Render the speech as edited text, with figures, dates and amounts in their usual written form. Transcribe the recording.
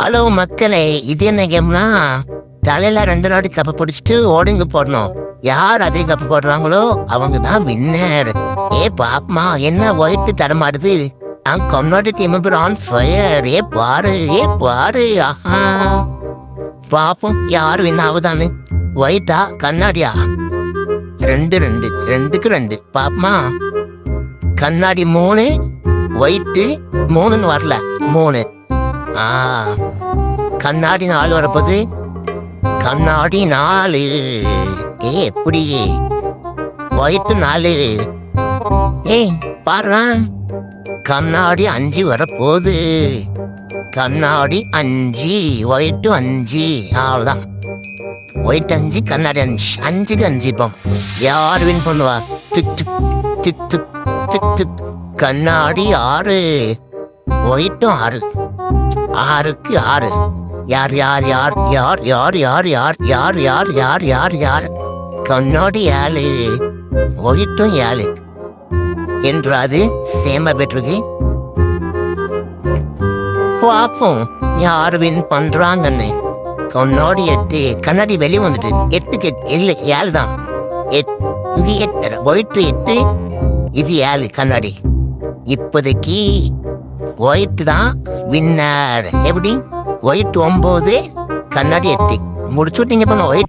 Hello மக்களே, இது என்ன கேம்னா தலையில 2 நாடு கப்பை பிடிச்சிட்டு ஓடுங்க போடணும். யார் அதே கப்பு போடுறாங்களோ அவங்க தான் வின்னர். பாப்பமா என்ன ஒயிட் தடமாடுது. கம்னாடி டீம் ஆன் ஃபயர். பாரு ஆஹா பாப்போம் யார் வின் ஆகுதான்னு. ஒயிட்டா கண்ணாடியா? 2 2 பாப்பமா. கண்ணாடி 3, ஒயிட்டு 3ன்னு வரல 3. கண்ணாடி 4 வரப்போது. கண்ணாடி 4. எப்படி ஒயிட்டு 4. பாரு, கண்ணாடி 5 வரப்போகுது. கண்ணாடி 5, ஒயிட்டு 5. அவ்வளோதான். ஒயிட் 5, கண்ணாடி 5. 5க்கு 5. இப்போ யார் வின் பண்ணுவா? Tick tick tick tick tick tick. கண்ணாடி 6, ஒயிட்டும் 6. 6க்கு 6. யார் யார் யார் யார் யார் யார் யார் யார் யார் யார் யார் யார்? கண்ணாடி 7, ஒயிட்டும் 7. என்றாது சேம பெற்றுக்கு பார்ப்போம் யார் வின் பண்றாங்கன்னு. கண்ணாடி 8. கண்ணாடி வெளியே வந்துட்டு 8க்கு 8 இல்லை 7 தான். இது 8, ஒயிட்டு 8, இது 7 கண்ணாடி. இப்போதைக்கு ஒயிட் தான் வின்னர். எப்படி? ஒயிட் 9, கண்ணாடி 8. முடிச்சு விட்டீங்க பண்ண ஒயிட்.